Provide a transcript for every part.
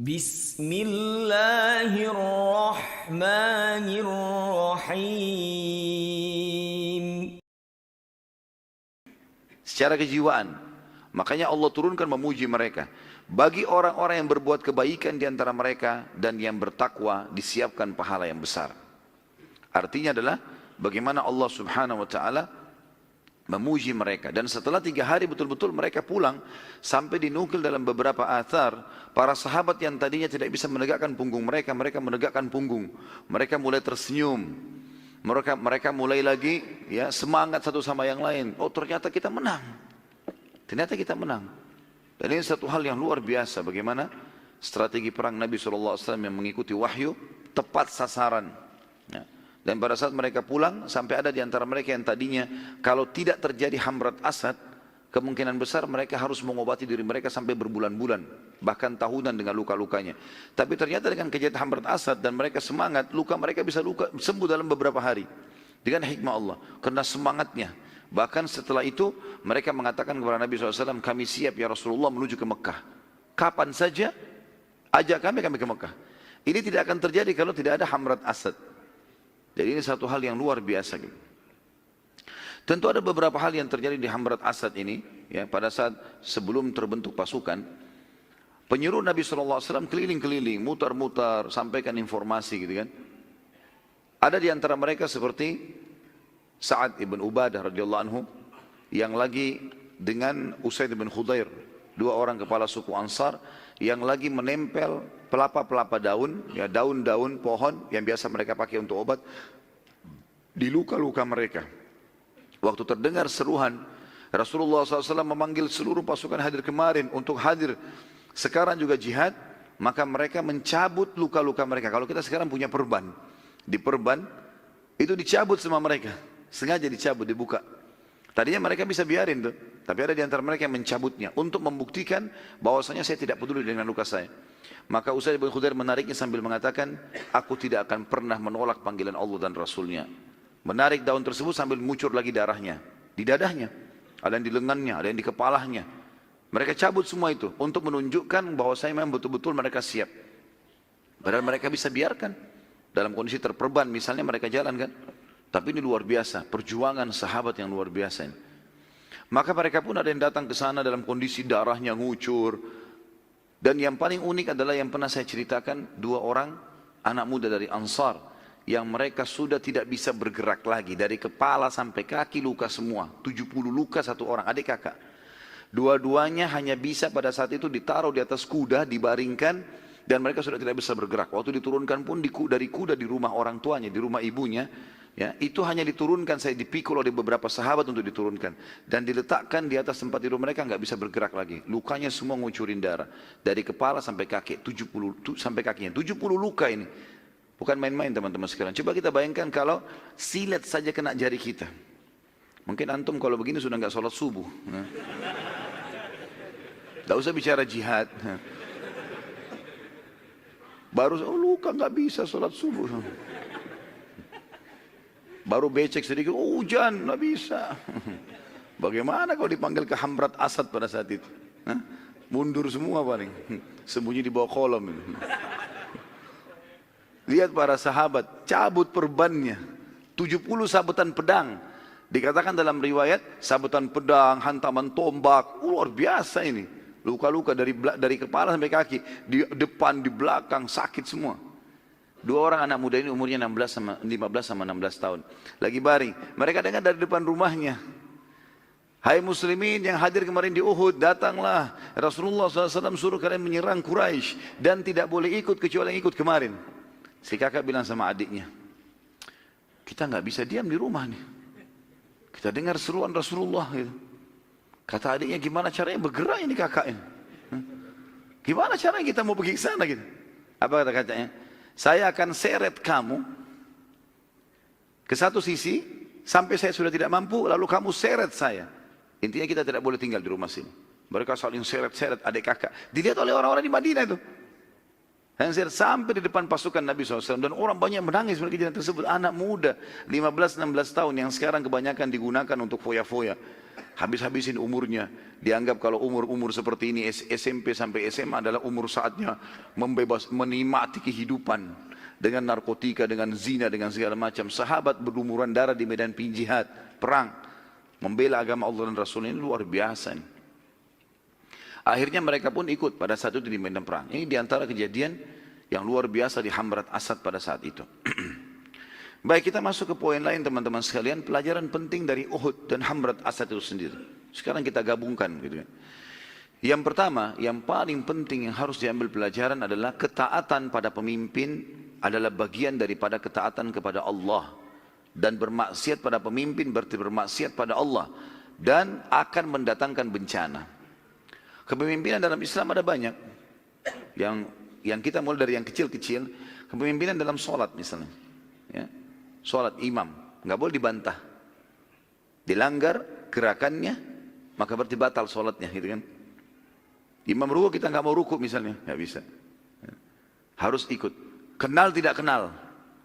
Bismillahirrahmanirrahim. Secara kejiwaan. Makanya Allah turunkan memuji mereka. Bagi orang-orang yang berbuat kebaikan di antara mereka dan yang bertakwa disiapkan pahala yang besar. Artinya adalah bagaimana Allah Subhanahu wa taala memuji mereka, dan setelah 3 hari betul-betul mereka pulang, sampai dinukil dalam beberapa athar para sahabat yang tadinya tidak bisa menegakkan punggung mereka, mereka menegakkan punggung, mereka mulai tersenyum, mereka mulai lagi ya semangat satu sama yang lain. Oh, ternyata kita menang, dan ini satu hal yang luar biasa bagaimana strategi perang Nabi SAW yang mengikuti wahyu tepat sasaran ya. Dan pada saat mereka pulang, sampai ada di antara mereka yang tadinya kalau tidak terjadi Hamrat Asad, kemungkinan besar mereka harus mengobati diri mereka sampai berbulan-bulan, bahkan tahunan dengan luka-lukanya. Tapi ternyata dengan kejadian Hamrat Asad dan mereka semangat, luka mereka bisa sembuh dalam beberapa hari. Dengan hikmah Allah, karena semangatnya. Bahkan setelah itu mereka mengatakan kepada Nabi SAW, kami siap ya Rasulullah menuju ke Mekah. Kapan saja, ajak kami ke Mekah. Ini tidak akan terjadi kalau tidak ada Hamrat Asad. Jadi ini satu hal yang luar biasa. Tentu ada beberapa hal yang terjadi di Hamrat Asad ini, ya, pada saat sebelum terbentuk pasukan. Penyuruh Nabi SAW keliling-keliling, mutar-mutar, sampaikan informasi gitu kan. Ada di antara mereka seperti Sa'ad ibn Ubadah radhiyallahu anhu, yang lagi dengan Usaid bin Khudair, 2 orang kepala suku Ansar, yang lagi menempel pelapa-pelapa daun, ya daun-daun pohon yang biasa mereka pakai untuk obat, di luka-luka mereka. Waktu terdengar seruan, Rasulullah SAW memanggil seluruh pasukan hadir kemarin untuk hadir sekarang juga jihad, maka mereka mencabut luka-luka mereka. Kalau kita sekarang punya perban, di perban itu dicabut sama mereka, sengaja dicabut, dibuka. Tadinya mereka bisa biarin tuh, tapi ada di antara mereka yang mencabutnya untuk membuktikan bahwasanya saya tidak peduli dengan luka saya. Maka Usaid bin Khudair menariknya sambil mengatakan, aku tidak akan pernah menolak panggilan Allah dan Rasulnya. Menarik daun tersebut sambil mengucur lagi darahnya di dadahnya, ada yang di lengannya, ada yang di kepalanya. Mereka cabut semua itu untuk menunjukkan bahwasanya memang betul-betul mereka siap. Padahal mereka bisa biarkan dalam kondisi terperban, misalnya mereka jalan kan. Tapi ini luar biasa, perjuangan sahabat yang luar biasa ini. Maka mereka pun ada yang datang ke sana dalam kondisi darahnya ngucur. Dan yang paling unik adalah yang pernah saya ceritakan, 2 orang anak muda dari Ansar yang mereka sudah tidak bisa bergerak lagi, dari kepala sampai kaki luka semua, 70 luka satu orang, adik kakak. Dua-duanya hanya bisa pada saat itu ditaruh di atas kuda, dibaringkan, dan mereka sudah tidak bisa bergerak. Waktu diturunkan pun dari kuda di rumah orang tuanya, di rumah ibunya, ya, itu hanya diturunkan, saya dipikul oleh beberapa sahabat untuk diturunkan dan diletakkan di atas tempat tidur mereka, nggak bisa bergerak lagi. Lukanya semua ngucurin darah dari kepala sampai kaki, 70 sampai kakinya, 70 luka ini. Bukan main-main teman-teman sekalian. Coba kita bayangkan kalau silet saja kena jari kita. Mungkin antum kalau begini sudah nggak sholat subuh. Nggak usah bicara jihad. Baru luka nggak bisa sholat subuh. Baru becek sedikit, hujan, nggak bisa. Bagaimana kalau dipanggil ke Hamrat Asad pada saat itu? Mundur semua paling, sembunyi di bawah kolom. Lihat para sahabat, cabut perbannya, 70 sabetan pedang. Dikatakan dalam riwayat, sabetan pedang, hantaman tombak, luar biasa ini. Luka-luka dari kepala sampai kaki, di depan, di belakang, sakit semua. 2 orang anak muda ini umurnya 15 sama 16 tahun. Lagi baring. Mereka dengar dari depan rumahnya. Hai muslimin yang hadir kemarin di Uhud, datanglah. Rasulullah SAW suruh kalian menyerang Quraisy dan tidak boleh ikut kecuali yang ikut kemarin. Si kakak bilang sama adiknya, kita nggak bisa diam di rumah nih. Kita dengar seruan Rasulullah gitu. Kata adiknya, gimana caranya bergerak ini kakak ini? Gimana caranya kita mau pergi ke sana gitu? Apa kata kakaknya? Saya akan seret kamu ke satu sisi sampai saya sudah tidak mampu, lalu kamu seret saya. Intinya kita tidak boleh tinggal di rumah sini. Mereka saling seret-seret adik kakak. Dilihat oleh orang-orang di Madinah itu. Dan saya sampai di depan pasukan Nabi SAW. Dan orang banyak menangis mereka kejadian tersebut. Anak muda, 15-16 tahun yang sekarang kebanyakan digunakan untuk foya-foya. Habis-habisin umurnya. Dianggap kalau umur-umur seperti ini SMP sampai SMA adalah umur saatnya menikmati kehidupan. Dengan narkotika, dengan zina, dengan segala macam. Sahabat berlumuran darah di medan jihad, perang. Membela agama Allah dan Rasul ini luar biasa nih. Akhirnya mereka pun ikut pada saat itu di medan perang. Ini diantara kejadian yang luar biasa di Hamrat Asad pada saat itu. Baik, kita masuk ke poin lain teman-teman sekalian. Pelajaran penting dari Uhud dan Hamrat Asad itu sendiri. Sekarang kita gabungkan gitu. Yang pertama, yang paling penting yang harus diambil pelajaran adalah ketaatan pada pemimpin adalah bagian daripada ketaatan kepada Allah. Dan bermaksiat pada pemimpin berarti bermaksiat pada Allah. Dan akan mendatangkan bencana. Kepemimpinan dalam Islam ada banyak. Yang kita mulai dari yang kecil-kecil. Kepemimpinan dalam sholat misalnya. Ya. Sholat imam. Nggak boleh dibantah. Dilanggar gerakannya. Maka berarti batal sholatnya. Gitu kan. Imam ruku kita nggak mau ruku misalnya. Nggak bisa. Ya. Harus ikut. Kenal tidak kenal.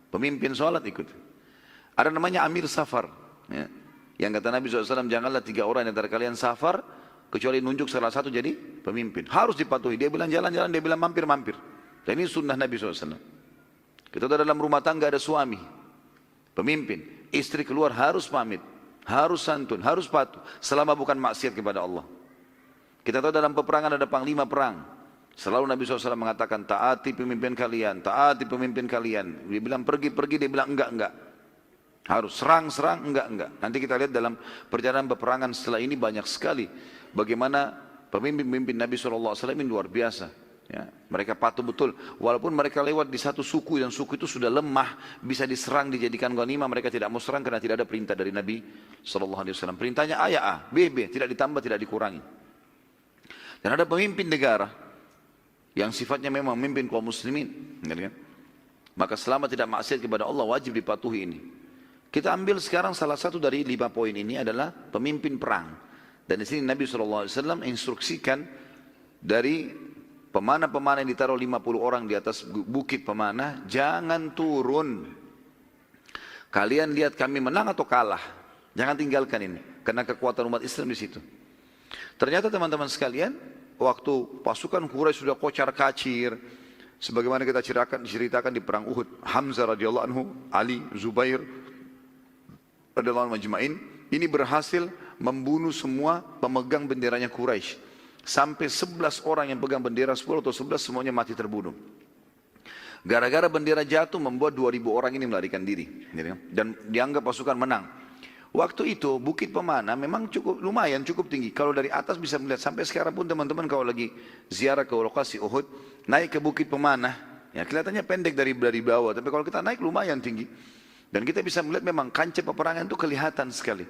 Pemimpin sholat ikut. Ada namanya Amir Safar. Ya. Yang kata Nabi SAW. Janganlah 3 orang antara kalian safar. Kecuali nunjuk salah satu jadi pemimpin. Harus dipatuhi. Dia bilang jalan-jalan, dia bilang mampir-mampir. Dan ini sunnah Nabi SAW. Kita tahu dalam rumah tangga ada suami. Pemimpin. Istri keluar harus pamit. Harus santun, harus patuh. Selama bukan maksiat kepada Allah. Kita tahu dalam peperangan ada panglima perang. Selalu Nabi SAW mengatakan, taati pemimpin kalian, taati pemimpin kalian. Dia bilang pergi-pergi, dia bilang enggak. Harus serang, enggak. Nanti kita lihat dalam perjalanan peperangan setelah ini banyak sekali. Bagaimana pemimpin-pemimpin Nabi SAW ini luar biasa. Ya, mereka patuh betul. Walaupun mereka lewat di satu suku dan suku itu sudah lemah, bisa diserang, dijadikan ghanimah, mereka tidak mau serang karena tidak ada perintah dari Nabi SAW. Perintahnya A ya A, B B, tidak ditambah, tidak dikurangi. Dan ada pemimpin negara yang sifatnya memang memimpin kaum muslimin. Kan? Maka selama tidak maksiat kepada Allah wajib dipatuhi ini. Kita ambil sekarang salah satu dari 5 poin ini adalah pemimpin perang. Dan di sini Nabi SAW instruksikan dari pemanah-pemanah yang ditaruh 50 orang di atas bukit pemanah, jangan turun. Kalian lihat kami menang atau kalah. Jangan tinggalkan ini. Karena kekuatan umat Islam di situ. Ternyata teman-teman sekalian, waktu pasukan Quraisy sudah kocar kacir, sebagaimana kita ceritakan di perang Uhud, Hamzah radhiyallahu anhu, Ali, Zubair radhiyallahu anhu majma'in, ini berhasil membunuh semua pemegang benderanya Quraisy. Sampai 11 orang yang pegang bendera 10 atau 11 semuanya mati terbunuh. Gara-gara bendera jatuh membuat 2000 orang ini melarikan diri. Dan dianggap pasukan menang. Waktu itu bukit pemanah memang lumayan cukup tinggi. Kalau dari atas bisa melihat sampai sekarang pun teman-teman kalau lagi ziarah ke lokasi Uhud, naik ke bukit pemanah, ya kelihatannya pendek dari bawah. Tapi kalau kita naik lumayan tinggi. Dan kita bisa melihat memang kancah peperangan itu kelihatan sekali.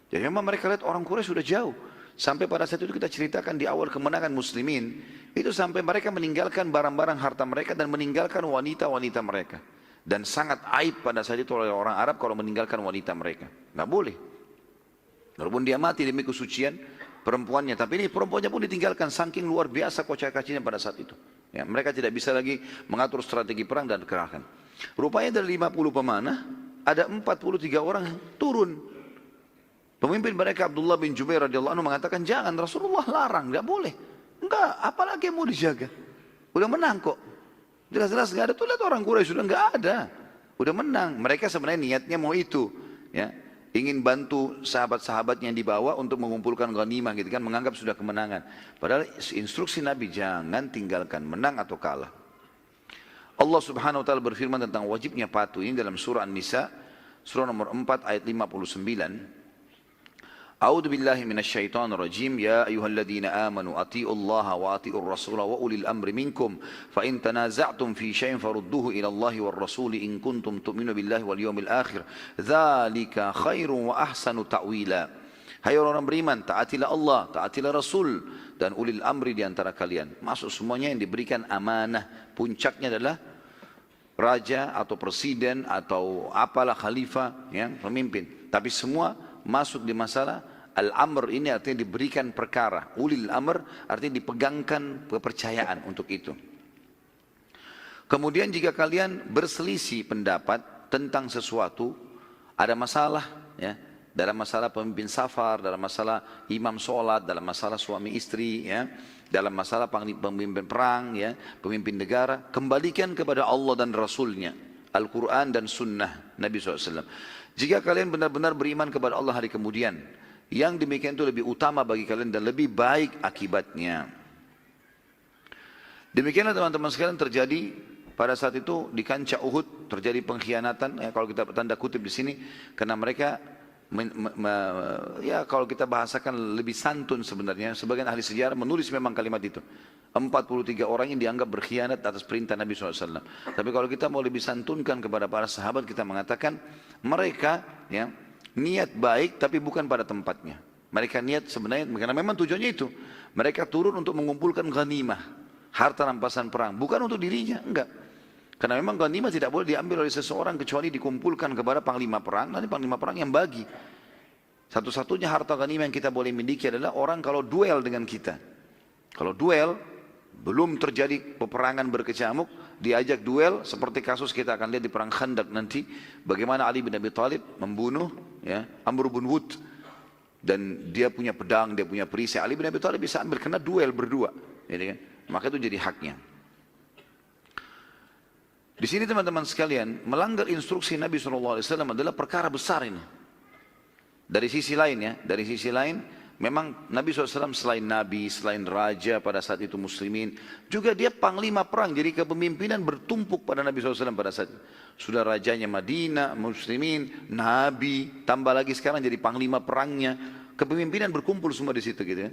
Jadi memang mereka lihat orang Quraisy sudah jauh. Sampai pada saat itu kita ceritakan di awal kemenangan muslimin. Itu sampai mereka meninggalkan barang-barang harta mereka dan meninggalkan wanita-wanita mereka. Dan sangat aib pada saat itu oleh orang Arab kalau meninggalkan wanita mereka. Nggak boleh. Walaupun dia mati demi kesucian perempuannya. Tapi ini perempuannya pun ditinggalkan. Saking luar biasa kocak-kacinya pada saat itu. Ya, mereka tidak bisa lagi mengatur strategi perang dan kerahkan. Rupanya dari 50 pemanah, ada 43 orang yang turun. Pemimpin mereka Abdullah bin Jubair radhiyallahu anhu mengatakan, jangan, Rasulullah larang, nggak boleh. Enggak, apalagi yang mau dijaga. Udah menang kok. Jelas-jelas nggak ada, tuh lihat orang Quraisy sudah nggak ada. Udah menang. Mereka sebenarnya niatnya mau itu. Ya, ingin bantu sahabat-sahabatnya yang dibawa untuk mengumpulkan ghanimah gitu kan, menganggap sudah kemenangan. Padahal instruksi Nabi, jangan tinggalkan, menang atau kalah. Allah Subhanahu wa taala berfirman tentang wajibnya patuh ini dalam surah An-Nisa, surah nomor 4 ayat 59. A'udzu billahi minasyaitonir rajim. Ya ayyuhalladzina amanu atti'ullaha wa atti'ur rasula wa ulil amri minkum fa in tanaza'tum fi syai'in farudduhu ila Allahi war rasuli in kuntum tu'minu billahi wal yawmil akhir. Dzalika khairun wa ahsanu ta'wila. Hai orang beriman, taatilah Allah, taatilah Rasul dan ulil amri di antara kalian. Masuk semuanya yang diberikan amanah. Puncaknya adalah raja atau presiden atau apalah khalifah, ya, pemimpin. Tapi semua masuk di masalah al-amr ini, artinya diberikan perkara. Ulil amr artinya dipegangkan kepercayaan untuk itu. Kemudian jika kalian berselisih pendapat tentang sesuatu, ada masalah ya, dalam masalah pemimpin safar, dalam masalah imam sholat, dalam masalah suami istri ya, dalam masalah pemimpin perang ya, pemimpin negara, kembalikan kepada Allah dan Rasulnya, Al-Quran dan Sunnah Nabi SAW. Jika kalian benar-benar beriman kepada Allah hari kemudian, yang demikian itu lebih utama bagi kalian dan lebih baik akibatnya. Demikianlah teman-teman sekalian terjadi pada saat itu di kancah Uhud, terjadi pengkhianatan ya, kalau kita tanda kutip di sini, karena mereka ya kalau kita bahasakan lebih santun sebenarnya, sebagian ahli sejarah menulis memang kalimat itu. 43 orang yang dianggap berkhianat atas perintah Nabi SAW. Tapi kalau kita mau lebih santunkan kepada para sahabat, kita mengatakan mereka ya niat baik tapi bukan pada tempatnya. Mereka niat sebenarnya karena memang tujuannya itu. Mereka turun untuk mengumpulkan ghanimah, harta rampasan perang, bukan untuk dirinya, enggak. Karena memang ghanimah tidak boleh diambil oleh seseorang kecuali dikumpulkan kepada panglima perang, nanti panglima perang yang bagi. Satu-satunya harta ghanimah yang kita boleh miliki adalah orang kalau duel dengan kita. Kalau duel, belum terjadi peperangan berkecamuk, diajak duel seperti kasus kita akan lihat di perang Khandaq nanti, bagaimana Ali bin Abi Thalib membunuh ya, Amr bin Wud, dan dia punya pedang, dia punya perisai. Ali bin Abi Thalib bisa ambil karena duel berdua, ya, kan? Maka itu jadi haknya. Di sini teman-teman sekalian, melanggar instruksi Nabi SAW adalah perkara besar ini. Dari sisi lain ya, dari sisi lain, memang Nabi SAW selain Nabi, selain Raja pada saat itu muslimin, juga dia panglima perang, jadi kepemimpinan bertumpuk pada Nabi SAW pada saat itu. Sudah rajanya Madinah, muslimin, Nabi, tambah lagi sekarang jadi panglima perangnya, kepemimpinan berkumpul semua di situ gitu ya.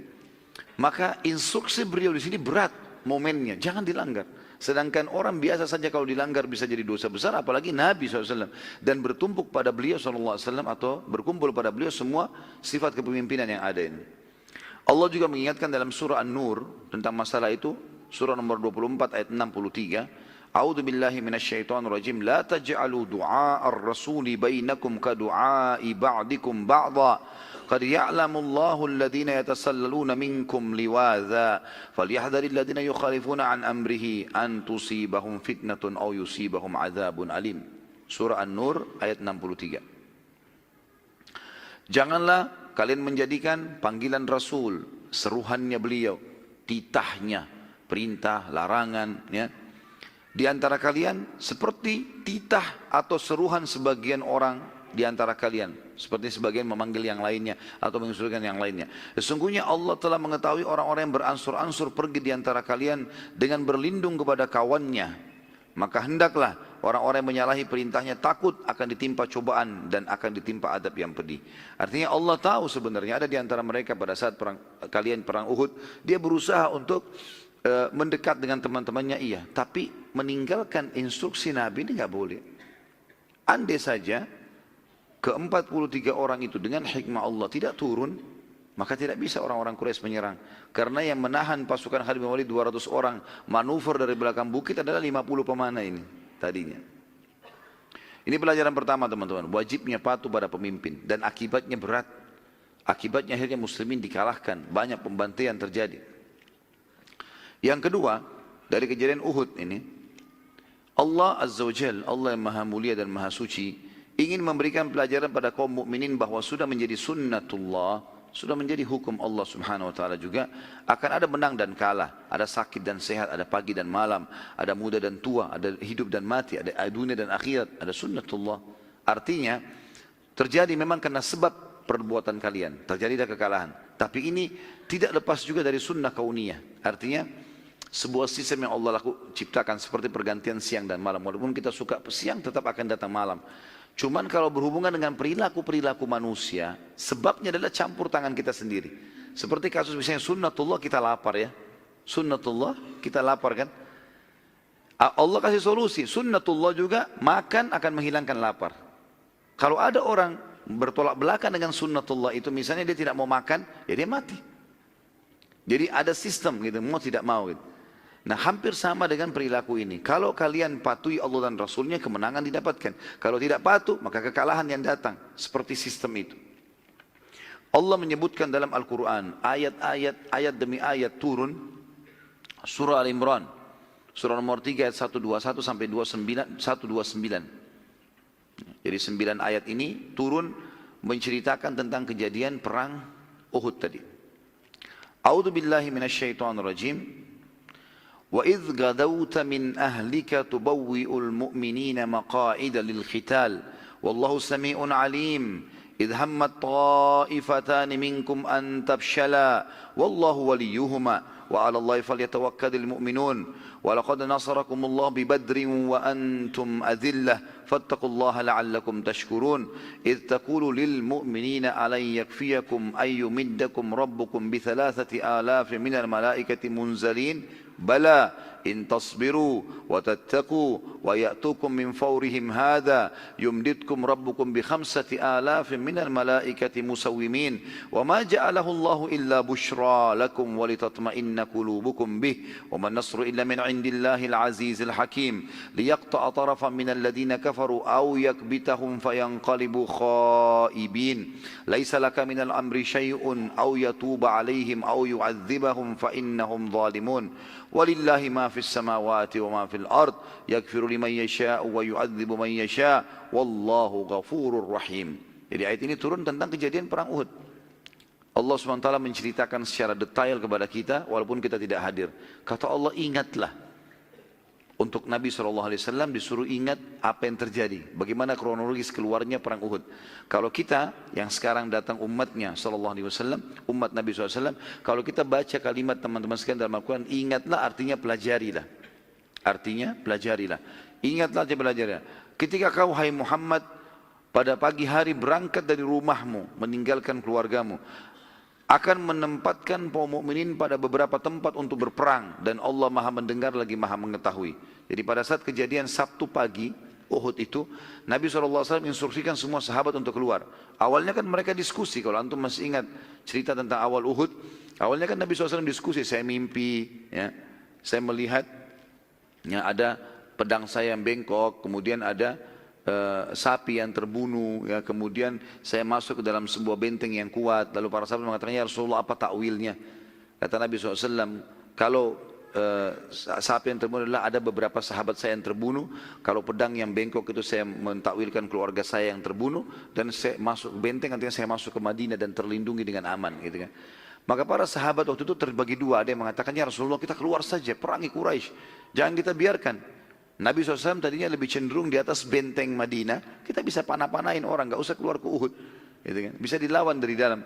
Maka instruksi beliau di sini berat momennya, jangan dilanggar. Sedangkan orang biasa saja kalau dilanggar bisa jadi dosa besar, apalagi Nabi SAW. Dan bertumpuk pada beliau SAW atau berkumpul pada beliau semua sifat kepemimpinan yang ada ini. Allah juga mengingatkan dalam surah An-Nur tentang masalah itu. Surah nomor 24 ayat 63. A'udzu billahi minasyaitonir rajim. La taj'alu du'a'ar rasuli bainakum ka du'a'i ba'dikum ba'dha. قد يعلم الله الذين يتسللون منكم لواذا فليحذر الذين يخالفون عن أمره أن تصيبهم فتنة أو يصيبهم عذاب أليم. Surah An-Nur ayat 63. Janganlah kalian menjadikan panggilan Rasul, seruhannya beliau, titahnya, perintah, larangan ya, di antara kalian seperti titah atau seruhan sebagian orang di antara kalian, seperti sebagian memanggil yang lainnya atau menginstruksikan yang lainnya. Sesungguhnya Allah telah mengetahui orang-orang yang beransur-ansur pergi di antara kalian dengan berlindung kepada kawannya. Maka hendaklah orang-orang yang menyalahi perintahnya takut akan ditimpa cobaan dan akan ditimpa adab yang pedih. Artinya Allah tahu sebenarnya ada di antara mereka pada saat kalian perang Uhud, dia berusaha untuk mendekat dengan teman-temannya, iya, tapi meninggalkan instruksi Nabi ini nggak boleh. Andai saja ke-43 orang itu dengan hikmah Allah tidak turun, maka tidak bisa orang-orang Quraisy menyerang. Karena yang menahan pasukan Khalid bin Walid 200 orang, manuver dari belakang bukit adalah 50 pemanah ini tadinya. Ini pelajaran pertama teman-teman, wajibnya patuh pada pemimpin dan akibatnya berat. Akibatnya akhirnya muslimin dikalahkan, banyak pembantaian terjadi. Yang kedua, dari kejadian Uhud ini, Allah Azza wa Jalla, Allah yang maha mulia dan maha suci, ingin memberikan pelajaran pada kaum mukminin bahwa sudah menjadi sunnatullah, sudah menjadi hukum Allah Subhanahu wa taala juga, akan ada menang dan kalah, ada sakit dan sehat, ada pagi dan malam, ada muda dan tua, ada hidup dan mati, ada dunia dan akhirat, ada sunnatullah. Artinya terjadi memang karena sebab perbuatan kalian, terjadi kekalahan. Tapi ini tidak lepas juga dari sunnah kauniyah. Artinya sebuah sistem yang Allah ciptakan seperti pergantian siang dan malam. Walaupun kita suka siang tetap akan datang malam. Cuman kalau berhubungan dengan perilaku-perilaku manusia, sebabnya adalah campur tangan kita sendiri. Seperti kasus misalnya sunnatullah kita lapar ya. Sunnatullah kita lapar kan. Allah kasih solusi. Sunnatullah juga makan akan menghilangkan lapar. Kalau ada orang bertolak belakang dengan sunnatullah itu, misalnya dia tidak mau makan, ya dia mati. Jadi ada sistem gitu, mau tidak mau gitu. Nah hampir sama dengan perilaku ini. Kalau kalian patuhi Allah dan Rasulnya, kemenangan didapatkan. Kalau tidak patuh, maka kekalahan yang datang. Seperti sistem itu. Allah menyebutkan dalam Al-Quran, ayat demi ayat turun. Surah Al-Imran. Surah nomor 3 ayat 121 sampai 29, 129. Jadi 9 ayat ini turun menceritakan tentang kejadian perang Uhud tadi. A'udzu billahi minasyaitonir rajim. Wa idz gadawta min ahlika tubawwi'ul mu'minina maqa'ida lil qital wallahu samii'un 'alim. إذ همت طائفتان منكم أن تفشلا والله وليهما وعلى الله فليتوكل المؤمنون ولقد نصركم الله ببدر وأنتم أذلة فاتقوا الله لعلكم تشكرون إذ تقول للمؤمنين ألن يكفيكم أن يمدكم ربكم ب3,000 من الملائكة منزلين بلى إن تصبروا وتتقوا ويأتوكم من فورهم هذا يمددكم ربكم ب5,000 من الملائكة مسومين وما جعله الله إلا بشرى لكم ولتطمئن قلوبكم به وما النصر إلا من عند الله العزيز الحكيم ليقطع طرفا من الذين كفروا أو يكبتهم فينقلبوا خائبين ليس لك من الأمر شيء أو يتوب عليهم أو يعذبهم فإنهم ظالمون ولله ما في السماوات وما في الأرض يغفر لمن يشاء ويعذب من يشاء والله غفور رحيم. Jadi ayat ini turun tentang kejadian perang Uhud. Allah SWT menceritakan secara detail kepada kita walaupun kita tidak hadir. Kata Allah, ingatlah. Untuk Nabi SAW disuruh ingat apa yang terjadi. Bagaimana kronologis keluarnya perang Uhud. Kalau kita yang sekarang datang umatnya SAW, umat Nabi SAW, kalau kita baca kalimat teman-teman sekalian dalam Al-Quran, ingatlah artinya pelajarilah. Artinya pelajarilah. Ingatlah, pelajarilah. Ketika kau, hai Muhammad, pada pagi hari berangkat dari rumahmu, meninggalkan keluargamu, akan menempatkan kaum mukminin pada beberapa tempat untuk berperang dan Allah Maha mendengar lagi Maha mengetahui. Jadi pada saat kejadian Sabtu pagi Uhud itu, Nabi SAW instruksikan semua sahabat untuk keluar. Awalnya kan mereka diskusi, kalau antum masih ingat cerita tentang awal Uhud, awalnya kan Nabi SAW diskusi, saya mimpi, ya, saya melihat ya, ada pedang saya yang bengkok, kemudian ada sapi yang terbunuh, ya, kemudian saya masuk ke dalam sebuah benteng yang kuat. Lalu para sahabat mengatakan, ya Rasulullah, apa takwilnya? Kata Nabi SAW, kalau sapi yang terbunuh adalah ada beberapa sahabat saya yang terbunuh, kalau pedang yang bengkok itu saya mentakwilkan keluarga saya yang terbunuh, dan saya masuk benteng, artinya saya masuk ke Madinah dan terlindungi dengan aman, gitu kan. Maka para sahabat waktu itu terbagi dua, ada yang mengatakan, ya Rasulullah, kita keluar saja, perangi Quraisy, jangan kita biarkan. Nabi SAW tadinya lebih cenderung di atas benteng Madinah, kita bisa panah-panahin orang, gak usah keluar ke Uhud, gitu kan? Bisa dilawan dari dalam.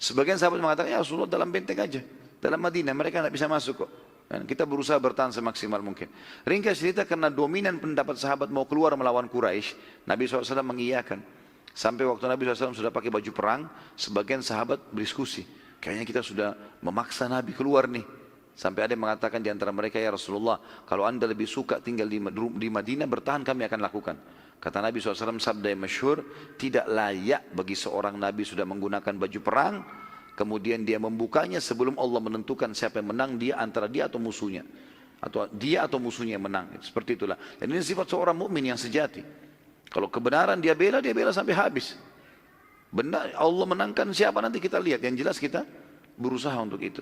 Sebagian sahabat mengatakan, ya Rasulullah, dalam benteng aja, dalam Madinah, mereka gak bisa masuk kok. Dan kita berusaha bertahan semaksimal mungkin. Ringkas cerita, karena dominan pendapat sahabat mau keluar melawan Quraisy, Nabi SAW mengiyakan. Sampai waktu Nabi SAW sudah pakai baju perang, sebagian sahabat berdiskusi, kayaknya kita sudah memaksa Nabi keluar nih. Sampai ada yang mengatakan di antara mereka, ya Rasulullah, kalau anda lebih suka tinggal di Madinah, bertahan, kami akan lakukan. Kata Nabi SAW, sabda yang masyhur, tidak layak bagi seorang Nabi sudah menggunakan baju perang, kemudian dia membukanya sebelum Allah menentukan siapa yang menang, dia antara dia atau musuhnya. Atau dia atau musuhnya yang menang. Seperti itulah. Dan ini sifat seorang mukmin yang sejati. Kalau kebenaran dia bela sampai habis. Benar, Allah menangkan siapa nanti kita lihat. Yang jelas kita berusaha untuk itu.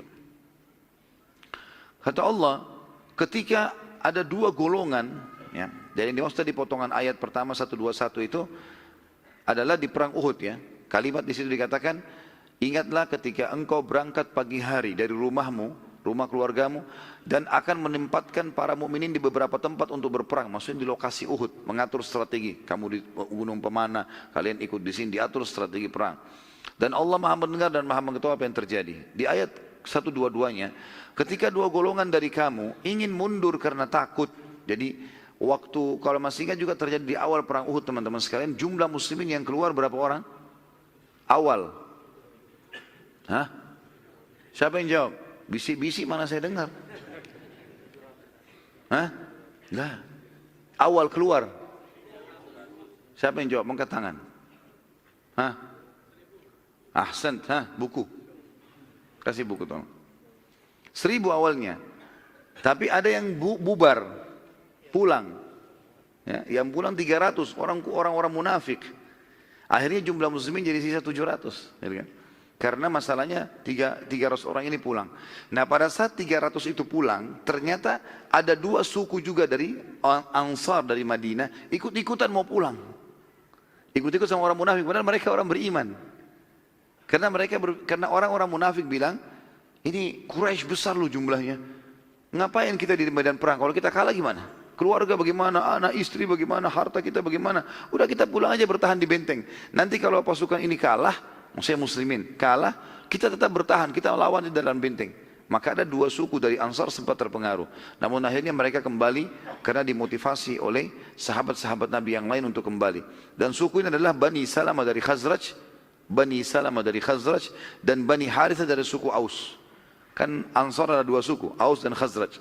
Kata Allah, ketika ada dua golongan, ya, dan yang dimaksud di potongan ayat pertama 121 itu adalah di perang Uhud, ya. Kalimat di situ dikatakan, ingatlah ketika engkau berangkat pagi hari dari rumahmu, rumah keluargamu, dan akan menempatkan para mukminin di beberapa tempat untuk berperang. Maksudnya di lokasi Uhud, mengatur strategi. Kamu di gunung pemana, kalian ikut di sini, diatur strategi perang. Dan Allah Maha mendengar dan Maha mengetahui apa yang terjadi. Di ayat 122-nya, ketika dua golongan dari kamu ingin mundur karena takut. Jadi waktu, kalau masih ingat juga terjadi di awal perang Uhud teman-teman sekalian, jumlah muslimin yang keluar berapa orang? Awal. Hah? Siapa yang jawab? Bisik-bisik mana saya dengar? Hah? Enggak. Awal keluar. Siapa yang jawab? Angkat tangan. Hah? Ahsan, hah? Buku. Kasih buku tolong. 1.000 awalnya. Tapi ada yang bubar, pulang. Ya, yang pulang 300, orang-orang munafik. Akhirnya jumlah muslimin jadi sisa 700. Ya kan? Karena masalahnya 300 orang ini pulang. Nah pada saat 300 itu pulang, ternyata ada 2 suku juga dari Ansar dari Madinah, ikut-ikutan mau pulang. Ikut-ikut sama orang munafik, padahal mereka orang beriman. Karena orang-orang munafik bilang, ini Quraisy besar loh jumlahnya. Ngapain kita di medan perang? Kalau kita kalah gimana? Keluarga bagaimana? Anak istri bagaimana? Harta kita bagaimana? Udah kita pulang aja bertahan di benteng. Nanti kalau pasukan ini kalah, maksudnya muslimin kalah, kita tetap bertahan, kita lawan di dalam benteng. Maka ada 2 suku dari Ansar sempat terpengaruh. Namun akhirnya mereka kembali karena dimotivasi oleh sahabat-sahabat Nabi yang lain untuk kembali. Dan suku ini adalah Bani Salamah dari Khazraj, dan Bani Harithah dari suku Aus. Kan Ansar ada 2 suku, Aus dan Khazraj.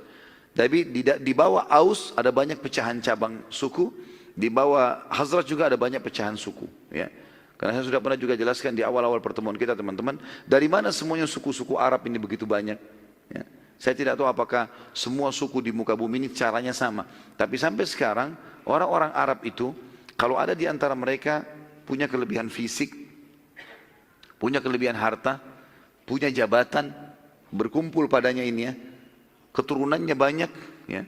Tapi di bawah Aus ada banyak pecahan cabang suku, di bawah Khazraj juga ada banyak pecahan suku. Ya. Karena saya sudah pernah juga jelaskan di awal-awal pertemuan kita teman-teman, dari mana semuanya suku-suku Arab ini begitu banyak. Ya. Saya tidak tahu apakah semua suku di muka bumi ini caranya sama. Tapi sampai sekarang orang-orang Arab itu, kalau ada di antara mereka punya kelebihan fisik, punya kelebihan harta, punya jabatan, berkumpul padanya ini ya, keturunannya banyak ya.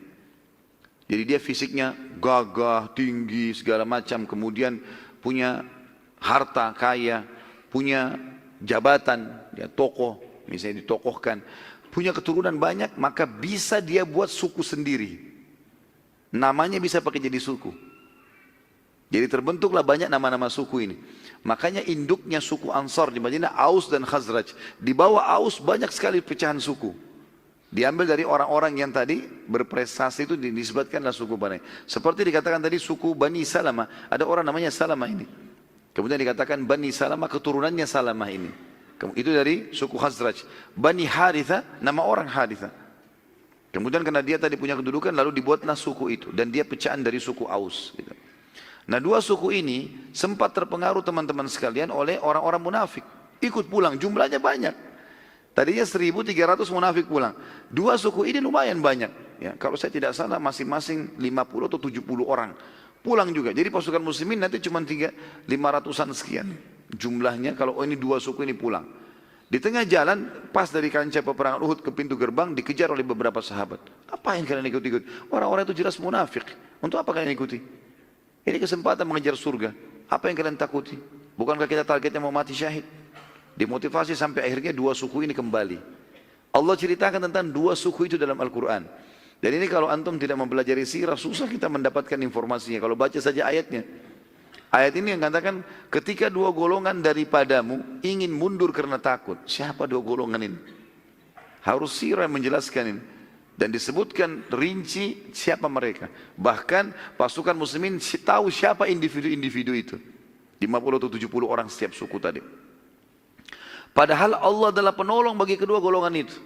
Jadi dia fisiknya gagah, tinggi, segala macam, kemudian punya harta kaya, punya jabatan, ya tokoh, misalnya ditokohkan, punya keturunan banyak, maka bisa dia buat suku sendiri. Namanya bisa pakai jadi suku. Jadi terbentuklah banyak nama-nama suku ini. Makanya induknya suku Ansar di Madinah, Aus dan Khazraj. Di bawah Aus banyak sekali pecahan suku. Diambil dari orang-orang yang tadi berprestasi itu disebutkanlah suku Bani. Seperti dikatakan tadi suku Bani Salamah, ada orang namanya Salamah ini. Kemudian dikatakan Bani Salamah, keturunannya Salamah ini. Itu dari suku Khazraj. Bani Harithah, nama orang Harithah. Kemudian karena dia tadi punya kedudukan, lalu dibuatlah suku itu. Dan dia pecahan dari suku Aus. Gitu. Nah 2 suku ini sempat terpengaruh teman-teman sekalian oleh orang-orang munafik. Ikut pulang, jumlahnya banyak. Tadinya 1.300 munafik pulang. 2 suku ini lumayan banyak. Ya, kalau saya tidak salah masing-masing 50 atau 70 orang. Pulang juga. Jadi pasukan muslimin nanti cuma 500-an sekian jumlahnya kalau ini 2 suku ini pulang. Di tengah jalan pas dari kancah peperangan Uhud ke pintu gerbang dikejar oleh beberapa sahabat. Apa yang kalian ikut-ikut? Orang-orang itu jelas munafik. Untuk apa kalian ikuti? Ini kesempatan mengejar surga. Apa yang kalian takuti? Bukankah kita targetnya mau mati syahid? Dimotivasi sampai akhirnya 2 suku ini kembali. Allah ceritakan tentang 2 suku itu dalam Al-Quran. Dan ini kalau antum tidak mempelajari sirah, susah kita mendapatkan informasinya. Kalau baca saja ayatnya. Ayat ini yang katakan, ketika 2 golongan daripadamu ingin mundur karena takut. Siapa 2 golongan ini? Harus sirah menjelaskan ini. Dan disebutkan rinci siapa mereka. Bahkan pasukan muslimin tahu siapa individu-individu itu. 50 atau 70 orang setiap suku tadi. Padahal Allah adalah penolong bagi kedua golongan itu.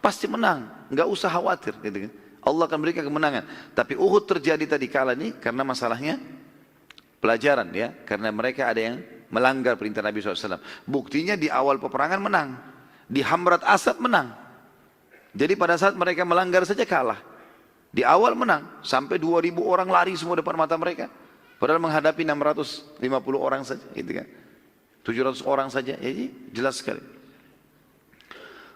Pasti menang, nggak usah khawatir. Gitu kan. Allah akan berikan kemenangan. Tapi Uhud terjadi tadi kala ini karena masalahnya pelajaran ya. Karena mereka ada yang melanggar perintah Nabi SAW. Buktinya di awal peperangan menang. Di Hamrat Asad menang. Jadi pada saat mereka melanggar saja kalah. Di awal menang. Sampai 2.000 orang lari semua depan mata mereka. Padahal menghadapi 650 orang saja. Gitu kan. 700 orang saja. Jadi jelas sekali.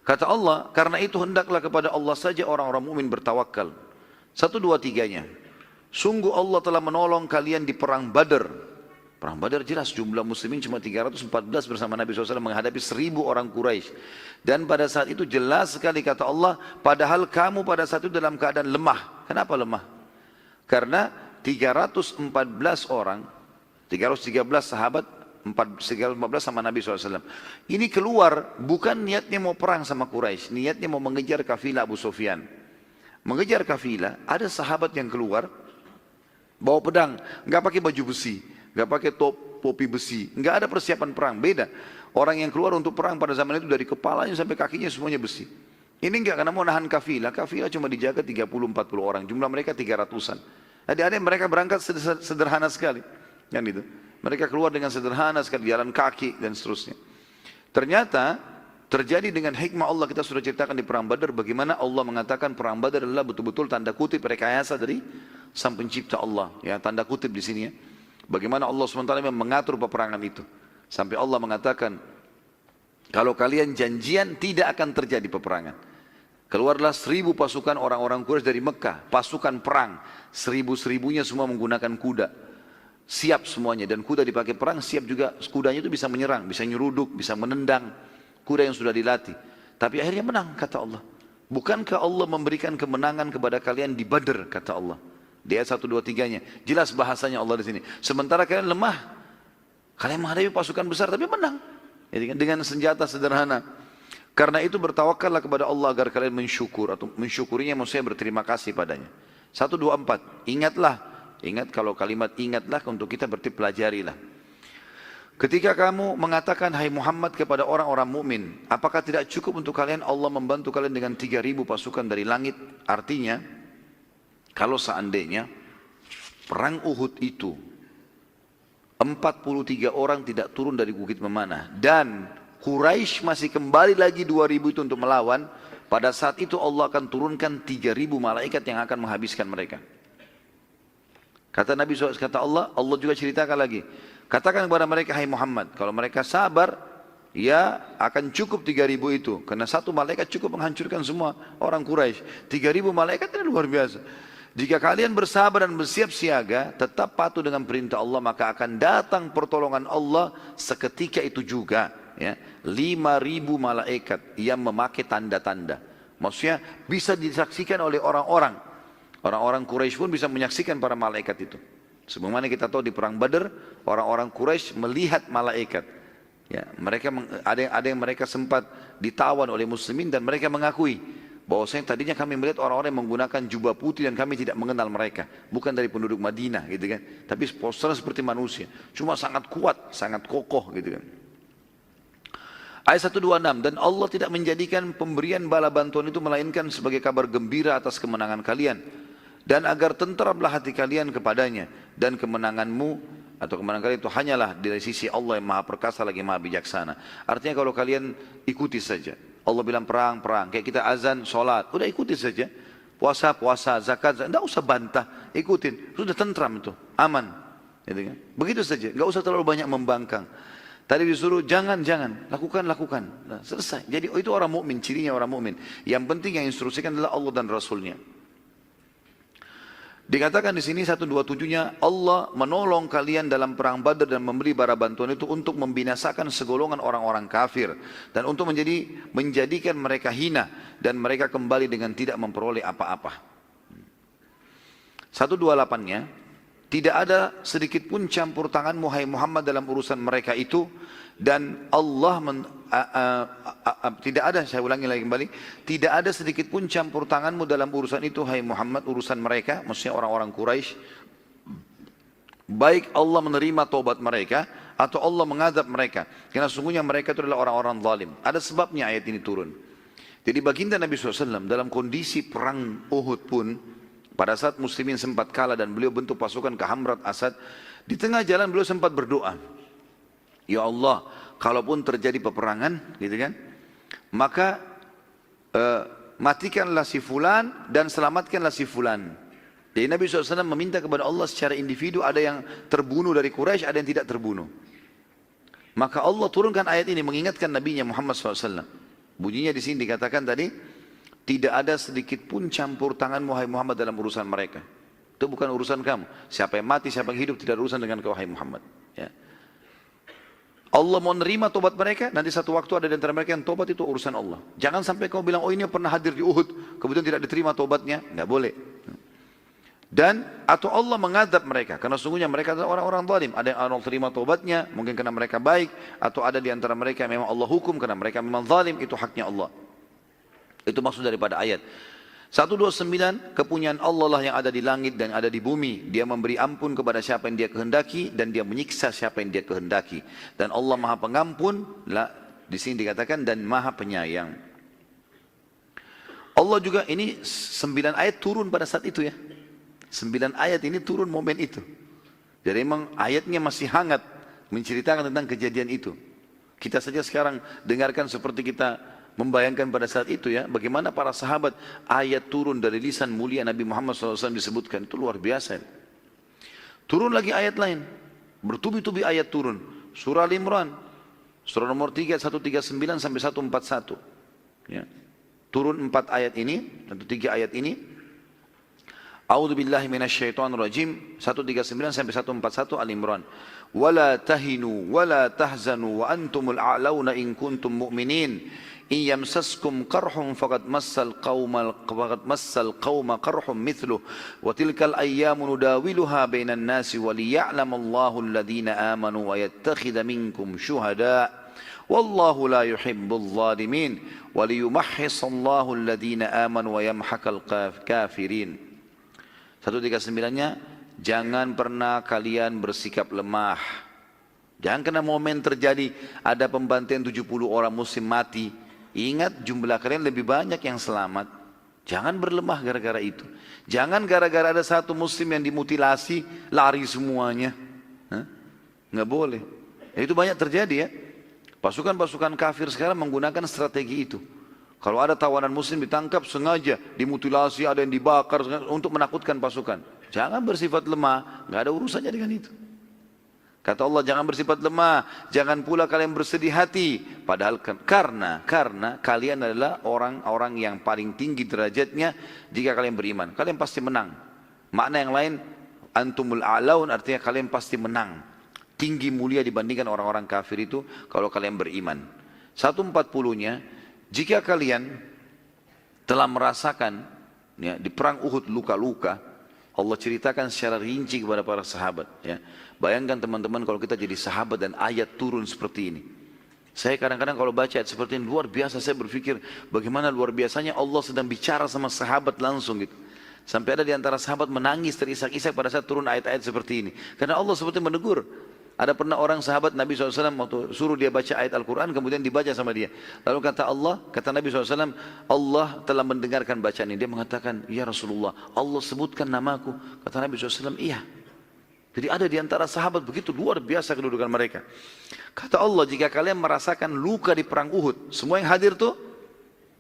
Kata Allah, karena itu hendaklah kepada Allah saja orang-orang mukmin bertawakal. 1, 2, 3-nya. Sungguh Allah telah menolong kalian di perang Badar. Perang Badar jelas jumlah muslimin cuma 314 bersama Nabi SAW menghadapi 1.000 orang Quraisy. Dan pada saat itu jelas sekali kata Allah, padahal kamu pada saat itu dalam keadaan lemah. Kenapa lemah? Karena 314 orang, 313 sahabat, 14 sama Nabi SAW. Ini keluar bukan niatnya mau perang sama Quraisy, niatnya mau mengejar kafilah Abu Sufyan. Mengejar kafilah, ada sahabat yang keluar bawa pedang, nggak pakai baju besi, nggak pakai topi besi, nggak ada persiapan perang. Beda. Orang yang keluar untuk perang pada zaman itu dari kepalanya sampai kakinya semuanya besi. Ini enggak karena mau nahan kafilah. Kafilah cuma dijaga 30-40 orang, jumlah mereka 300-an. Adik-adik mereka berangkat sederhana sekali, kan itu. Mereka keluar dengan sederhana sekali, jalan kaki dan seterusnya. Ternyata terjadi dengan hikmah Allah, kita sudah ceritakan di perang Badar bagaimana Allah mengatakan perang Badar adalah betul-betul tanda kutip rekayasa dari Sang Pencipta Allah. Ya, tanda kutip di sini ya. Bagaimana Allah SWT mengatur peperangan itu. Sampai Allah mengatakan Kalau kalian janjian tidak akan terjadi peperangan. Keluarlah 1000 pasukan orang-orang Quraisy dari Mekah, pasukan perang, 1000-1000-nya semua menggunakan kuda. Siap semuanya, dan kuda dipakai perang, siap juga kudanya itu bisa menyerang, bisa nyeruduk, bisa menendang, kuda yang sudah dilatih. Tapi akhirnya menang, kata Allah. Bukankah Allah memberikan kemenangan kepada kalian di Badr, kata Allah. Di ayat 1, 2, 3-nya. Jelas bahasanya Allah di sini. Sementara kalian lemah, kalian menghadapi pasukan besar tapi menang. Dengan senjata sederhana. Karena itu bertawakallah kepada Allah agar kalian mensyukur, atau mensyukurinya maksudnya berterima kasih padanya. 1, 2, 4. Ingatlah. Ingat, kalau kalimat ingatlah untuk kita berarti pelajarilah. Ketika kamu mengatakan hai Muhammad kepada orang-orang mukmin, apakah tidak cukup untuk kalian Allah membantu kalian dengan 3000 pasukan dari langit? Artinya, kalau seandainya perang Uhud itu 43 orang tidak turun dari bukit memanah dan Quraisy masih kembali lagi 2000 itu untuk melawan, pada saat itu Allah akan turunkan 3000 malaikat yang akan menghabiskan mereka. Kata Nabi SAW, kata Allah juga ceritakan lagi, katakan kepada mereka hai Muhammad, kalau mereka sabar ya akan cukup 3000 itu, karena satu malaikat cukup menghancurkan semua orang Quraisy. 3000 malaikat ini luar biasa. Jika kalian bersabar dan bersiap siaga, tetap patuh dengan perintah Allah, maka akan datang pertolongan Allah seketika itu juga. Ya, 5000 malaikat yang memakai tanda-tanda. Maksudnya bisa disaksikan oleh orang-orang. Orang-orang Quraisy pun bisa menyaksikan para malaikat itu. Sebagaimana kita tahu di perang Badar, orang-orang Quraisy melihat malaikat. Ya, mereka ada yang mereka sempat ditawan oleh muslimin dan mereka mengakui bahwasanya tadinya kami melihat orang-orang yang menggunakan jubah putih dan kami tidak mengenal mereka, bukan dari penduduk Madinah gitu kan, tapi posternya seperti manusia, cuma sangat kuat, sangat kokoh gitu kan. Ayat 126, dan Allah tidak menjadikan pemberian bala bantuan itu melainkan sebagai kabar gembira atas kemenangan kalian, dan agar tenteramlah hati kalian kepadanya, dan kemenanganmu atau kemenangan kalian itu hanyalah dari sisi Allah yang maha perkasa lagi maha bijaksana. Artinya kalau kalian ikuti saja, Allah bilang perang, kayak kita azan, sholat, udah ikuti saja. Puasa, zakat, tidak usah bantah, ikutin, sudah tentram itu, aman. Gitu kan? Begitu saja, nggak usah terlalu banyak membangkang. Tadi disuruh jangan, lakukan. Nah, selesai. Jadi itu orang mukmin, cirinya orang mukmin. Yang penting yang instruksikan adalah Allah dan Rasulnya. Dikatakan di sini 127-nya, Allah menolong kalian dalam perang Badar dan memberi bara bantuan itu untuk membinasakan segolongan orang-orang kafir dan untuk menjadikan mereka hina dan mereka kembali dengan tidak memperoleh apa-apa. 128-nya, tidak ada sedikit pun campur tanganmu hai Muhammad dalam urusan mereka itu, dan Allah tidak ada, saya ulangi lagi kembali, tidak ada sedikit pun campur tanganmu dalam urusan itu hai Muhammad, urusan mereka, maksudnya orang-orang Quraisy. Baik Allah menerima taubat mereka atau Allah mengadab mereka, karena sungguhnya mereka itu adalah orang-orang zalim. Ada sebabnya ayat ini turun. Jadi baginda Nabi SAW dalam kondisi perang Uhud pun, pada saat muslimin sempat kalah dan beliau bentuk pasukan ke Hamrat Asad, di tengah jalan beliau sempat berdoa, ya Allah, kalaupun terjadi peperangan, gitu kan, maka matikanlah si fulan dan selamatkanlah si fulan. Jadi Nabi SAW meminta kepada Allah secara individu, ada yang terbunuh dari Quraisy, ada yang tidak terbunuh. Maka Allah turunkan ayat ini mengingatkan Nabi Muhammad SAW. Bunyinya di sini dikatakan tadi, tidak ada sedikit pun campur tanganmu hai Muhammad dalam urusan mereka. Itu bukan urusan kamu. Siapa yang mati, siapa yang hidup, tidak ada urusan dengan kau hai Muhammad. Ya. Allah mau nerima tobat mereka, nanti satu waktu ada di antara mereka yang tobat, itu urusan Allah. Jangan sampai kau bilang, oh ini pernah hadir di Uhud, kemudian tidak diterima tobatnya, nggak boleh. Dan atau Allah mengadab mereka, karena sungguhnya mereka adalah orang-orang zalim. Ada yang Allah terima tobatnya, mungkin karena mereka baik, atau ada di antara mereka yang memang Allah hukum karena mereka memang zalim, itu haknya Allah. Itu maksud daripada ayat. 129, kepunyaan Allah lah yang ada di langit dan ada di bumi. Dia memberi ampun kepada siapa yang dia kehendaki dan dia menyiksa siapa yang dia kehendaki. Dan Allah Maha Pengampun, lah di sini dikatakan, dan Maha Penyayang. Allah juga, ini 9 ayat turun pada saat itu ya. 9 ayat ini turun momen itu. Jadi memang ayatnya masih hangat menceritakan tentang kejadian itu. Kita saja sekarang dengarkan seperti kita membayangkan pada saat itu ya, bagaimana para sahabat, ayat turun dari lisan mulia Nabi Muhammad SAW disebutkan, itu luar biasa. Turun lagi ayat lain, bertubi-tubi ayat turun. Surah Al-Imran, Surah nomor 3, 139 sampai 141. Ya. Turun 4 ayat ini, atau 3 ayat ini. A'udzu billahi minasyaitonir rajim 139 sampai 141 Al-Imran. Wala tahinu wala tahzanu wa antumul a'launa in kuntum mu'minin. In yamsaskum qarhun faqad massal qauma qarhun mithluh wa tilkal ayyamu nudawiluha bainan nasi wa liya'lamallahu alladhina amanu wa yattakhidha minkum syuhada wallahu la yuhibbul zalimin wa liyumahhisallahu alladhina amanu wa yamhaqal kafirin. 139-nya, jangan pernah kalian bersikap lemah. Jangan kena momen terjadi ada pembantaian 70 orang muslim mati. Ingat jumlah kalian lebih banyak yang selamat. Jangan berlemah gara-gara itu. Jangan gara-gara ada satu muslim yang dimutilasi, lari semuanya. Nggak boleh. Itu banyak terjadi ya. Pasukan-pasukan kafir sekarang menggunakan strategi itu. Kalau ada tawanan muslim ditangkap sengaja, dimutilasi, ada yang dibakar untuk menakutkan pasukan. Jangan bersifat lemah, nggak ada urusannya dengan itu. Kata Allah, jangan bersifat lemah, jangan pula kalian bersedih hati. Padahal karena kalian adalah orang-orang yang paling tinggi derajatnya jika kalian beriman. Kalian pasti menang. Makna yang lain, antumul a'laun artinya kalian pasti menang. Tinggi mulia dibandingkan orang-orang kafir itu kalau kalian beriman. 140-nya, jika kalian telah merasakan ya, di perang Uhud luka-luka, Allah ceritakan secara rinci kepada para sahabat. Ya. Bayangkan teman-teman kalau kita jadi sahabat dan ayat turun seperti ini. Saya kadang-kadang kalau baca ayat seperti ini luar biasa, saya berpikir bagaimana luar biasanya Allah sedang bicara sama sahabat langsung gitu. Sampai ada di antara sahabat menangis terisak-isak pada saat turun ayat-ayat seperti ini. Karena Allah seperti menegur. Ada pernah orang sahabat Nabi SAW waktu suruh dia baca ayat Al-Quran kemudian dibaca sama dia. Lalu kata Nabi SAW, Allah telah mendengarkan bacaan ini. Dia mengatakan, ya Rasulullah, Allah sebutkan namaku. Kata Nabi SAW, iya. Jadi ada di antara sahabat begitu luar biasa kedudukan mereka. Kata Allah, jika kalian merasakan luka di perang Uhud, semua yang hadir tuh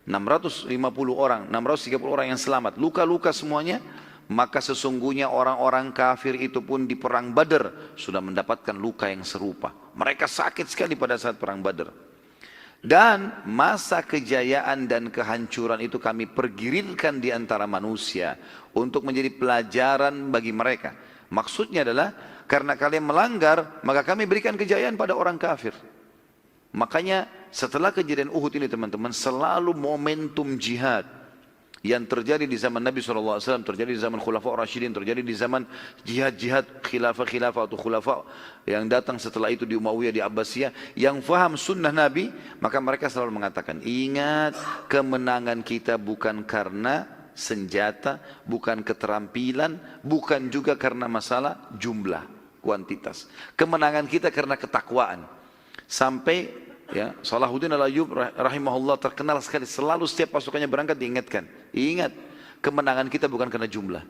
650 orang, 630 orang yang selamat, luka-luka semuanya, maka sesungguhnya orang-orang kafir itu pun di perang Badar sudah mendapatkan luka yang serupa. Mereka sakit sekali pada saat perang Badar. Dan masa kejayaan dan kehancuran itu kami pergirirkan di antara manusia untuk menjadi pelajaran bagi mereka. Maksudnya adalah karena kalian melanggar, maka kami berikan kejayaan pada orang kafir. Makanya setelah kejadian Uhud ini teman-teman, selalu momentum jihad yang terjadi di zaman Nabi SAW, terjadi di zaman Khulafa Rasyidin, terjadi di zaman jihad-jihad khilafah atau khulafa yang datang setelah itu di Umayyah, di Abbasiyah, yang faham sunnah Nabi, maka mereka selalu mengatakan, ingat kemenangan kita bukan karena senjata, bukan keterampilan, bukan juga karena masalah jumlah, kuantitas. Kemenangan kita karena ketakwaan. Sampai ya, Salahuddin Al-Ayyub rahimahullah terkenal sekali, selalu setiap pasukannya berangkat diingatkan, ingat kemenangan kita bukan karena jumlah.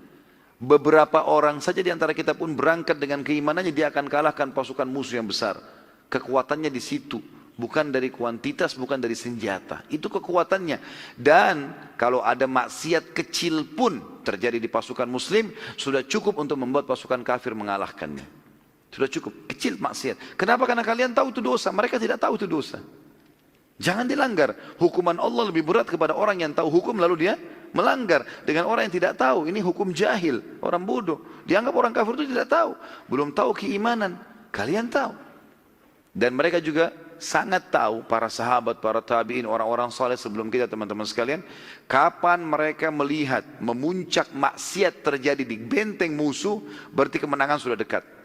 Beberapa orang saja di antara kita pun berangkat dengan keimanannya, dia akan kalahkan pasukan musuh yang besar. Kekuatannya di situ, bukan dari kuantitas, bukan dari senjata. Itu kekuatannya. Dan kalau ada maksiat kecil pun terjadi di pasukan muslim, sudah cukup untuk membuat pasukan kafir mengalahkannya. Sudah cukup, kecil maksiat. Kenapa? Karena kalian tahu itu dosa, mereka tidak tahu itu dosa. Jangan dilanggar. Hukuman Allah lebih berat kepada orang yang tahu hukum lalu dia melanggar. Dengan orang yang tidak tahu, ini hukum jahil, orang bodoh. Dianggap orang kafir itu tidak tahu, belum tahu keimanan. Kalian tahu. Dan mereka juga sangat tahu, para sahabat, para tabi'in, orang-orang saleh sebelum kita teman-teman sekalian, kapan mereka melihat memuncak maksiat terjadi di benteng musuh, berarti kemenangan sudah dekat.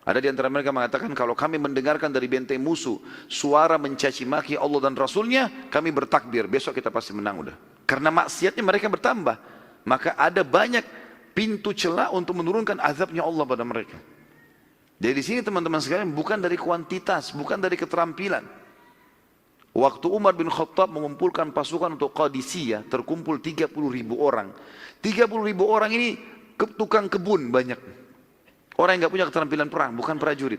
Ada di antara mereka mengatakan, kalau kami mendengarkan dari benteng musuh suara mencaci maki Allah dan Rasulnya, kami bertakbir, besok kita pasti menang udah. Karena maksiatnya mereka bertambah, maka ada banyak pintu celah untuk menurunkan azabnya Allah pada mereka. Jadi di sini teman-teman sekalian bukan dari kuantitas, bukan dari keterampilan. Waktu Umar bin Khattab mengumpulkan pasukan untuk Qadisiyah, terkumpul 30.000 orang. 30.000 orang ini tukang kebun banyak. Orang yang nggak punya keterampilan perang, bukan prajurit.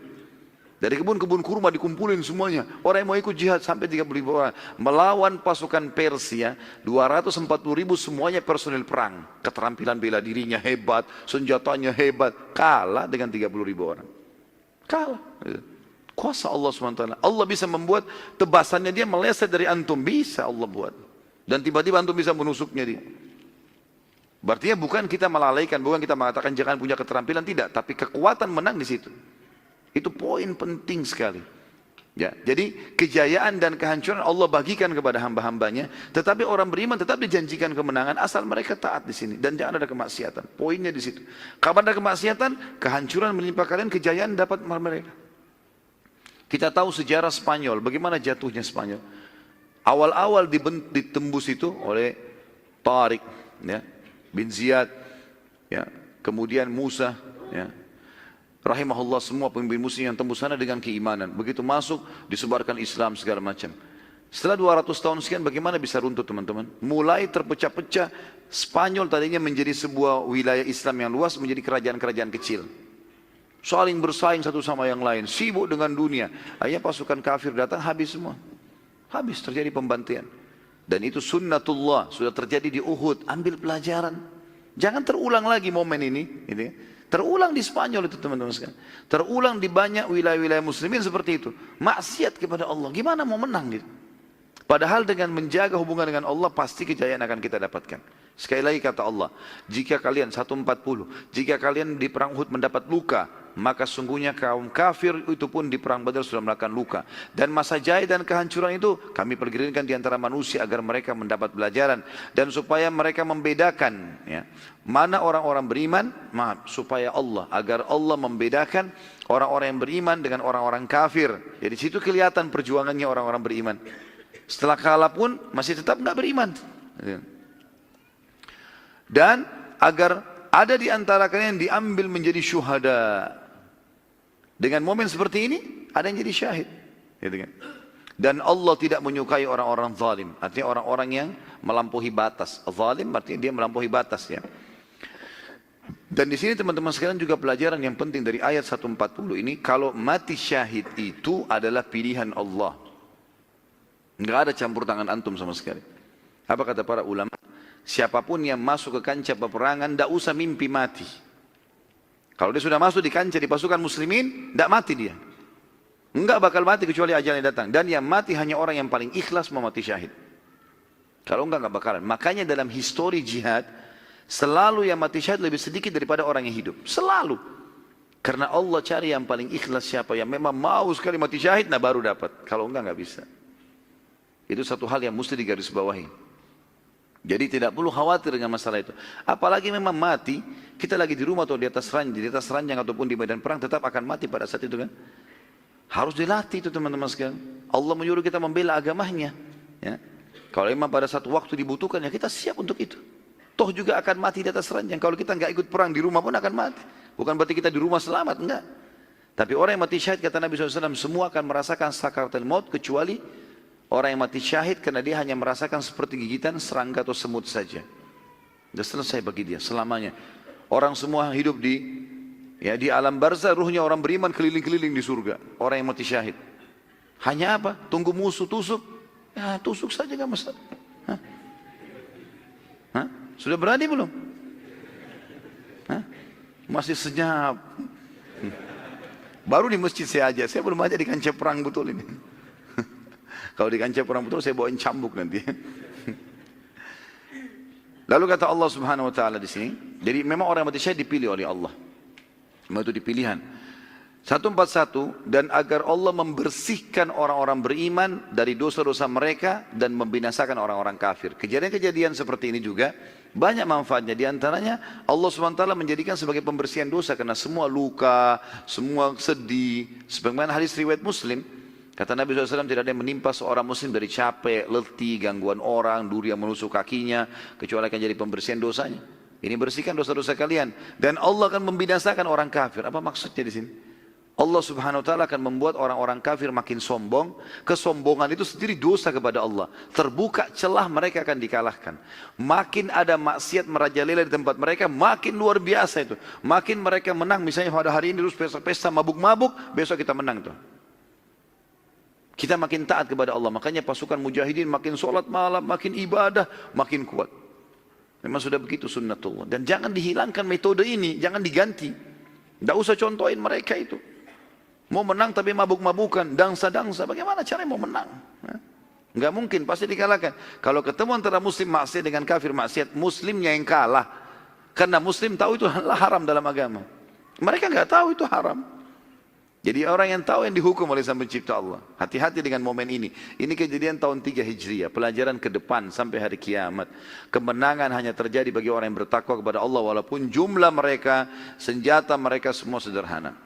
Dari kebun-kebun kurma dikumpulin semuanya. Orang yang mau ikut jihad sampai 30.000 orang. Melawan pasukan Persia, 240.000 semuanya personil perang. Keterampilan bela dirinya hebat, senjatanya hebat. Kalah dengan 30.000 orang. Kalah. Kuasa Allah SWT. Allah bisa membuat tebasannya dia meleset dari antum. Bisa Allah buat. Dan tiba-tiba antum bisa menusuknya dia. Berarti bukan kita melalaikan, bukan kita mengatakan jangan punya keterampilan, tidak. Tapi kekuatan menang di situ. Itu poin penting sekali. Ya, jadi kejayaan dan kehancuran Allah bagikan kepada hamba-hambanya, tetapi orang beriman tetap dijanjikan kemenangan asal mereka taat di sini dan jangan ada kemaksiatan. Poinnya di situ. Kapan ada kemaksiatan, kehancuran menimpa kalian, kejayaan dapat mereka. Kita tahu sejarah Spanyol, bagaimana jatuhnya Spanyol. Awal-awal ditembus itu oleh Tariq, ya, bin Ziyad, ya, kemudian Musa, ya. Rahimahullah, semua pemimpin muslim yang tembus sana dengan keimanan. Begitu masuk, disebarkan Islam segala macam. Setelah 200 tahun sekian, bagaimana bisa runtuh teman-teman? Mulai terpecah-pecah, Spanyol tadinya menjadi sebuah wilayah Islam yang luas, menjadi kerajaan-kerajaan kecil. Saling bersaing satu sama yang lain, sibuk dengan dunia. Akhirnya pasukan kafir datang, habis semua. Habis, terjadi pembantaian. Dan itu sunnatullah, sudah terjadi di Uhud. Ambil pelajaran. Jangan terulang lagi momen ini. Gitu ya. Terulang di Spanyol itu teman-teman sekalian. Terulang di banyak wilayah-wilayah muslimin seperti itu. Maksiat kepada Allah. Gimana mau menang gitu? Padahal dengan menjaga hubungan dengan Allah pasti kejayaan akan kita dapatkan. Sekali lagi kata Allah, jika kalian 140, jika kalian di perang Uhud mendapat luka, maka sungguhnya kaum kafir itu pun di perang Badar sudah melakukan luka. Dan masa jaya dan kehancuran itu kami pergiringkan di antara manusia agar mereka mendapat pelajaran dan supaya mereka membedakan, ya, mana orang-orang beriman, supaya Allah, agar Allah membedakan orang-orang yang beriman dengan orang-orang kafir. Jadi situ kelihatan perjuangannya orang-orang beriman. Setelah kalah pun masih tetap nggak beriman. Dan agar ada di antara kalian yang diambil menjadi syuhada. Dengan momen seperti ini, ada yang jadi syahid. Gitu kan? Dan Allah tidak menyukai orang-orang zalim. Artinya orang-orang yang melampaui batas. Zalim artinya dia melampaui batas, ya. Dan di sini teman-teman sekalian juga pelajaran yang penting dari ayat 140 ini. Kalau mati syahid itu adalah pilihan Allah. Enggak ada campur tangan antum sama sekali. Apa kata para ulama? Siapapun yang masuk ke kancah peperangan, tidak usah mimpi mati. Kalau dia sudah masuk di kancah di pasukan muslimin, tidak mati dia. Enggak bakal mati kecuali ajalnya datang. Dan yang mati hanya orang yang paling ikhlas mau mati syahid. Kalau enggak bakalan. Makanya dalam histori jihad, selalu yang mati syahid lebih sedikit daripada orang yang hidup. Selalu. Karena Allah cari yang paling ikhlas siapa. Yang memang mau sekali mati syahid, nah baru dapat. Kalau enggak bisa. Itu satu hal yang mesti digarisbawahi. Jadi tidak perlu khawatir dengan masalah itu. Apalagi memang mati, kita lagi di rumah atau di atas ranjang ataupun di medan perang tetap akan mati pada saat itu kan. Harus dilatih itu teman-teman sekalian. Allah menyuruh kita membela agamanya. Ya. Kalau memang pada satu waktu dibutuhkan, ya kita siap untuk itu. Toh juga akan mati di atas ranjang. Kalau kita nggak ikut perang di rumah pun akan mati. Bukan berarti kita di rumah selamat, enggak. Tapi orang yang mati syahid, kata Nabi SAW, semua akan merasakan sakaratul maut kecuali orang yang mati syahid karena dia hanya merasakan seperti gigitan serangga atau semut saja. Sudah selesai bagi dia selamanya. Orang semua hidup di alam barzah, ruhnya orang beriman keliling-keliling di surga. Orang yang mati syahid. Hanya apa? Tunggu musuh tusuk. Ya tusuk saja gak masalah. Sudah berani belum? Masih senyap. Baru di masjid saya aja. Saya belum aja di kancah perang betul ini. Kalau di kancah perang betul saya bawain cambuk nanti. Lalu kata Allah Subhanahu wa taala di sini, jadi memang orang yang mati syahid dipilih oleh Allah. Memang itu dipilihan. 141, dan agar Allah membersihkan orang-orang beriman dari dosa-dosa mereka dan membinasakan orang-orang kafir. Kejadian-kejadian seperti ini juga banyak manfaatnya. Di antaranya Allah SWT menjadikan sebagai pembersihan dosa karena semua luka, semua sedih. Sebagaimana hadis riwayat Muslim, kata Nabi SAW, tidak ada yang menimpa seorang muslim dari capek, letih, gangguan orang, duri yang menusuk kakinya, kecuali akan jadi pembersihan dosanya. Ini bersihkan dosa-dosa kalian. Dan Allah akan membinasakan orang kafir. Apa maksudnya di sini? Allah Subhanahu wa taala akan membuat orang-orang kafir makin sombong. Kesombongan itu sendiri dosa kepada Allah. Terbuka celah mereka akan dikalahkan. Makin ada maksiat merajalela di tempat mereka, makin luar biasa itu. Makin mereka menang. Misalnya pada hari ini terus pesta-pesta mabuk-mabuk, besok kita menang tuh. Kita makin taat kepada Allah. Makanya pasukan mujahidin makin sholat malam, makin ibadah, makin kuat. Memang sudah begitu sunnatullah. Dan jangan dihilangkan metode ini, jangan diganti. Tidak usah contohin mereka itu. Mau menang tapi mabuk-mabukan, dangsa-dangsa, bagaimana caranya mau menang? Enggak mungkin, pasti dikalahkan. Kalau ketemu antara muslim maksiat dengan kafir maksiat, muslimnya yang kalah. Karena muslim tahu itu haram dalam agama. Mereka enggak tahu itu haram. Jadi orang yang tahu yang dihukum oleh Sang Pencipta Allah. Hati-hati dengan momen ini. Ini kejadian tahun 3 Hijriah, pelajaran ke depan sampai hari kiamat. Kemenangan hanya terjadi bagi orang yang bertakwa kepada Allah walaupun jumlah mereka, senjata mereka semua sederhana.